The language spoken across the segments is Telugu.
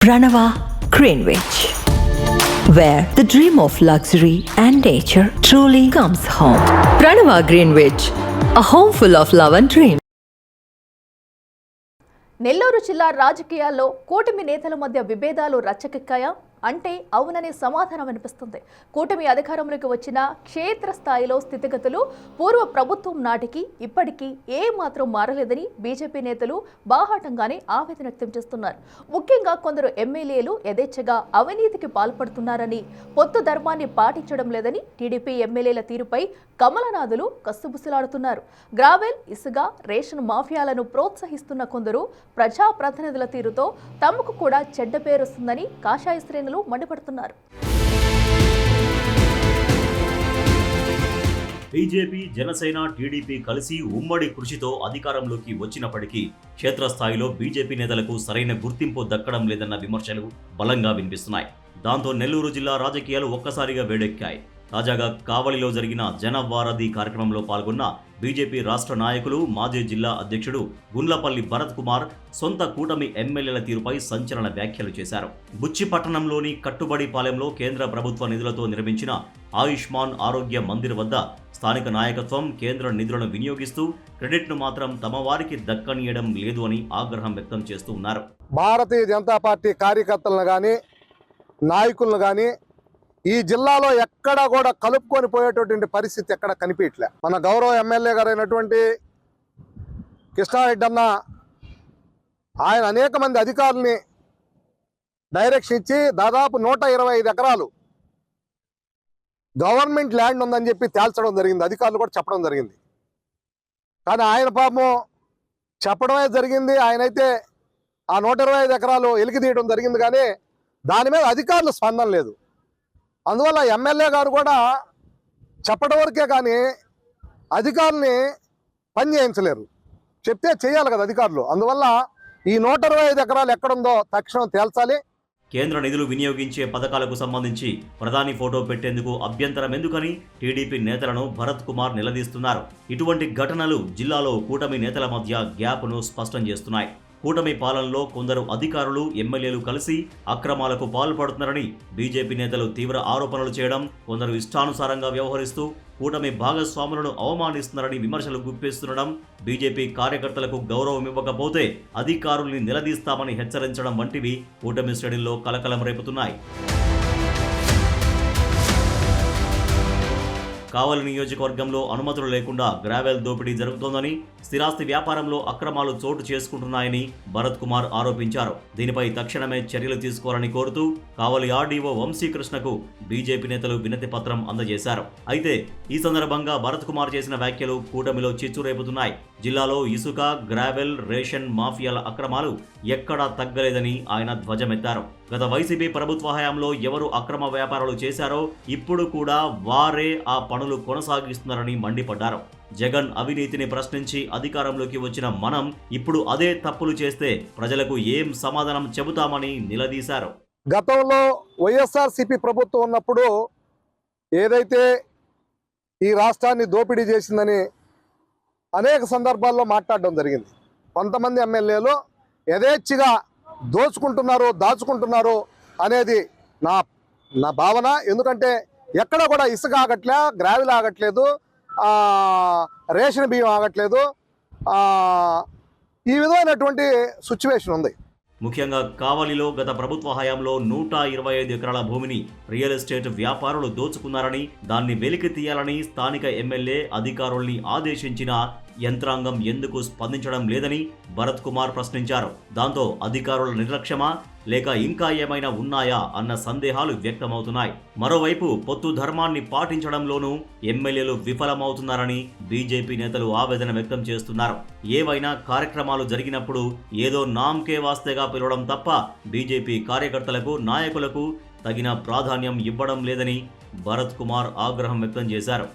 Pranava Greenwich, where the dream of luxury and nature truly comes home. Pranava Greenwich, a home full of love and dream. Nellore జిల్లా రాజకీయాల్లో కూటమి నేతల మధ్య విభేదాలు రచ్చకెక్కాయా అంటే అవుననే సమాధానం వినిపిస్తుంది. కూటమి అధికారంలోకి వచ్చిన క్షేత్రస్థాయిలో స్థితిగతులు పూర్వ ప్రభుత్వం నాటికి ఇప్పటికీ ఏ మాత్రం మారలేదని బీజేపీ నేతలు బాహాటంగానే ఆవేదన వ్యక్తం చేస్తున్నారు. ముఖ్యంగా కొందరు ఎమ్మెల్యేలు యథేచ్ఛగా అవినీతికి పాల్పడుతున్నారని, పొత్తు ధర్మాన్ని పాటించడం లేదని టీడీపీ ఎమ్మెల్యేల తీరుపై కమలనాథులు కస్సుబుసులాడుతున్నారు. గ్రావెల్, ఇసుక, రేషన్ మాఫియాలను ప్రోత్సహిస్తున్న కొందరు ప్రజాప్రతినిధుల తీరుతో తమకు కూడా చెడ్డ పేరొస్తుందని కాషాయ శ్రేణులు మండిపడుతున్నారు. బీజేపీ, జనసేన, టీడీపీ కలిసి ఉమ్మడి కృషితో అధికారంలోకి వచ్చినప్పటికీ క్షేత్రస్థాయిలో బీజేపీ నేతలకు సరైన గుర్తింపు దక్కడం లేదన్న విమర్శలు బలంగా వినిపిస్తున్నాయి. దాంతో నెల్లూరు జిల్లా రాజకీయాలు ఒక్కసారిగా వేడెక్కాయి. తాజాగా కావలిలో జరిగిన జనవారధి కార్యక్రమంలో పాల్గొన్న బీజేపీ రాష్ట్ర నాయకులు, మాజీ జిల్లా అధ్యక్షుడు గుండ్లపల్లి భరత్ కుమార్ సొంత కూటమి ఎమ్మెల్యేల తీరుపై సంచలన వ్యాఖ్యలు చేశారు. బుచ్చిపట్టణంలోని కట్టుబడిపాలెంలో కేంద్ర ప్రభుత్వ నిధులతో నిర్మించిన ఆయుష్మాన్ ఆరోగ్య మందిర్ వద్ద స్థానిక నాయకత్వం కేంద్ర నిధులను వినియోగిస్తూ క్రెడిట్ను మాత్రం తమ వారికి దక్కనీయడం లేదు అని ఆగ్రహం వ్యక్తం చేస్తూ ఉన్నారు. భారతీయ జనతా పార్టీ కార్యకర్తలను కానీ నాయకులను కానీ ఈ జిల్లాలో ఎక్కడా కూడా కలుపుకొని పోయేటటువంటి పరిస్థితి ఎక్కడ కనిపించలే. మన గౌరవ ఎమ్మెల్యే గారు అయినటువంటి కృష్ణారెడ్డి అన్న ఆయన అనేక మంది అధికారుల్ని డైరెక్షన్ ఇచ్చి దాదాపు 125 ఎకరాలు గవర్నమెంట్ ల్యాండ్ ఉందని చెప్పి తేల్చడం జరిగింది. అధికారులు కూడా చెప్పడం జరిగింది. కానీ ఆయన పాపం చెప్పడమే జరిగింది. ఆయనైతే ఆ 125 ఎకరాలు ఎలికి తీయడం జరిగింది, కానీ దాని మీద అధికారులు స్పందన లేదు. అందువల్ల ఎమ్మెల్యే గారు కూడా చెప్పడం వరకే కానీ అధికారుల్ని పని చేయించలేరు. చెప్తే చేయాలి కదా అధికారులు. అందువల్ల ఈ 125 ఎకరాలు ఎక్కడుందో తక్షణం తేల్చాలి. కేంద్ర నిధులు వినియోగించే పథకాలకు సంబంధించి ప్రధాని ఫోటో పెట్టేందుకు అభ్యంతరం ఎందుకని టీడీపీ నేతలను భరత్ కుమార్ నిలదీస్తున్నారు. ఇటువంటి ఘటనలు జిల్లాలో కూటమి నేతల మధ్య గ్యాప్ను స్పష్టం చేస్తున్నాయి. కూటమి పాలనలో కొందరు అధికారులు, ఎమ్మెల్యేలు కలిసి అక్రమాలకు పాల్పడుతున్నారని బీజేపీ నేతలు తీవ్ర ఆరోపణలు చేయడం, కొందరు ఇష్టానుసారంగా వ్యవహరిస్తూ కూటమి భాగస్వాములను అవమానిస్తున్నారని విమర్శలు గుప్పిస్తుండడం, బీజేపీ కార్యకర్తలకు గౌరవం ఇవ్వకపోతే అధికారుల్ని నిలదీస్తామని హెచ్చరించడం వంటివి కూటమి శ్రేణుల్లో కలకలం రేపుతున్నాయి. కావలి నియోజకవర్గంలో అనుమతులు లేకుండా గ్రావెల్ దోపిడీ జరుగుతోందని, స్థిరాస్తి వ్యాపారంలో అక్రమాలు చోటు చేసుకుంటున్నాయని భరత్ కుమార్ ఆరోపించారు. దీనిపై తక్షణమే చర్యలు తీసుకోవాలని కోరుతూ కావలి ఆర్డీఓ వంశీకృష్ణకు బీజేపీ నేతలు వినతి పత్రం అందజేశారు. అయితే ఈ సందర్భంగా భరత్ కుమార్ చేసిన వ్యాఖ్యలు కూటమిలో చిచ్చు రేపుతున్నాయి. జిల్లాలో ఇసుక, గ్రావెల్, రేషన్ మాఫియాల అక్రమాలు ఎక్కడా తగ్గలేదని ఆయన ధ్వజమెత్తారు. గత వైసీపీ ప్రభుత్వ హయాంలో ఎవరు అక్రమ వ్యాపారాలు చేశారో ఇప్పుడు కూడా వారే ఆ పనులు కొనసాగిస్తున్నారని మండిపడ్డారు. జగన్ అవినీతిని ప్రశ్నించి అధికారంలోకి వచ్చిన మనం ఇప్పుడు అదే తప్పులు చేస్తే ప్రజలకు ఏం సమాధానం చెబుతామని నిలదీశారు. గతంలో వైఎస్ఆర్సీపీ ప్రభుత్వం ఉన్నప్పుడు ఏదైతే ఈ రాష్ట్రాన్ని దోపిడీ చేసిందని అనేక సందర్భాల్లో మాట్లాడడం జరిగింది. కొంతమంది ఎమ్మెల్యేలు యథేచ్ఛగా దాచుకుంటున్నారు అనేది నా భావన. ఎందుకంటే ఎక్కడ కూడా ఇసుక ఆగట్లే, గ్రావెల్ ఆగట్లేదు, రేషన్ బియ్యం ఆగట్లేదు. ఈ విధమైనటువంటి సిచ్యువేషన్ ఉంది. ముఖ్యంగా కావలిలో గత ప్రభుత్వ హయాంలో 125 ఎకరాల భూమిని రియల్ ఎస్టేట్ వ్యాపారులు దోచుకున్నారని, దాన్ని వెలికి తీయాలని స్థానిక ఎమ్మెల్యే అధికారుల్ని ఆదేశించిన యంత్రాంగం ఎందుకు స్పందించడం లేదని భరత్ కుమార్ ప్రశ్నించారు. దాంతో అధికారుల నిర్లక్ష్యమా లేక ఇంకా ఏమైనా ఉన్నాయా అన్న సందేహాలు వ్యక్తమవుతున్నాయి. మరోవైపు పొత్తు ధర్మాన్ని పాటించడంలోనూ ఎమ్మెల్యేలు విఫలమవుతున్నారని బీజేపీ నేతలు ఆవేదన వ్యక్తం చేస్తున్నారు. ఏవైనా కార్యక్రమాలు జరిగినప్పుడు ఏదో నామ్కే వాస్తేగా పిలవడం తప్ప బీజేపీ కార్యకర్తలకు, నాయకులకు తగిన ప్రాధాన్యం ఇవ్వడం లేదని భరత్ కుమార్ ఆగ్రహం వ్యక్తం చేశారు.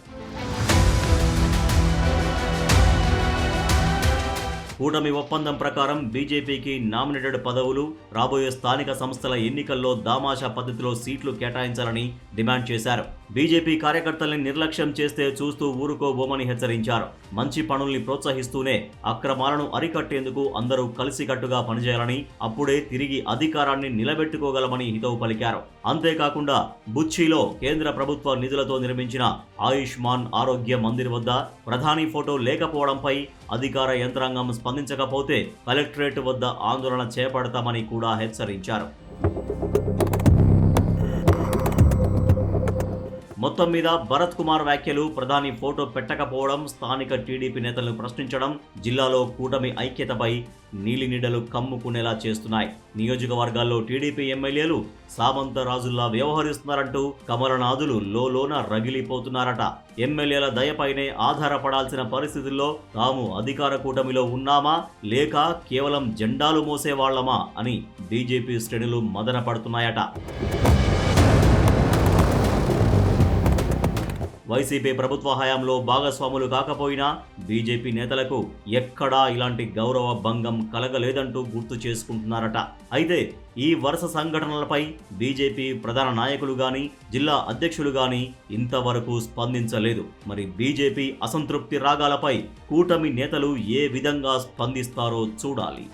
కూటమి ఒప్పందం ప్రకారం బీజేపీకి నామినేటెడ్ పదవులు, రాబోయే స్థానిక సంస్థల ఎన్నికల్లో దామాషా పద్ధతిలో సీట్లు కేటాయించాలని డిమాండ్ చేశారు. బీజేపీ కార్యకర్తల్ని నిర్లక్ష్యం చేస్తే చూస్తూ ఊరుకోబోమని హెచ్చరించారు. మంచి పనుల్ని ప్రోత్సహిస్తూనే అక్రమాలను అరికట్టేందుకు అందరూ కలిసికట్టుగా పనిచేయాలని, అప్పుడే తిరిగి అధికారాన్ని నిలబెట్టుకోగలమని హితవు పలికారు. అంతేకాకుండా బుచ్చిలో కేంద్ర ప్రభుత్వ నిధులతో నిర్మించిన ఆయుష్మాన్ ఆరోగ్య మందిర్ వద్ద ప్రధాని ఫోటో లేకపోవడంపై అధికార యంత్రాంగం స్పందించకపోతే కలెక్టరేట్ వద్ద ఆందోళన చేపడతామని కూడా హెచ్చరించారు. మొత్తం మీద భరత్ కుమార్ వ్యాఖ్యలు, ప్రధాని ఫోటో పెట్టకపోవడం, స్థానిక టీడీపీ నేతలను ప్రశ్నించడం జిల్లాలో కూటమి ఐక్యతపై నీలినీడలు కమ్ముకునేలా చేస్తున్నాయి. నియోజకవర్గాల్లో టీడీపీ ఎమ్మెల్యేలు సామంతరాజుల్లా వ్యవహరిస్తున్నారంటూ కమలనాథులు లోలోన రగిలిపోతున్నారట. ఎమ్మెల్యేల దయపైనే ఆధారపడాల్సిన పరిస్థితుల్లో తాము అధికార కూటమిలో ఉన్నామా లేక కేవలం జెండాలు మోసేవాళ్లమా అని బీజేపీ శ్రేణులు మదన పడుతున్నాయట. వైసీపీ ప్రభుత్వ హయాంలో భాగస్వాములు కాకపోయినా బీజేపీ నేతలకు ఎక్కడా ఇలాంటి గౌరవ భంగం కలగలేదంటూ గుర్తు చేసుకుంటున్నారట. అయితే ఈ వరుస సంఘటనలపై బీజేపీ ప్రధాన నాయకులు గాని, జిల్లా అధ్యక్షులు గాని ఇంతవరకు స్పందించలేదు. మరి బీజేపీ అసంతృప్తి రాగాలపై కూటమి నేతలు ఏ విధంగా స్పందిస్తారో చూడాలి.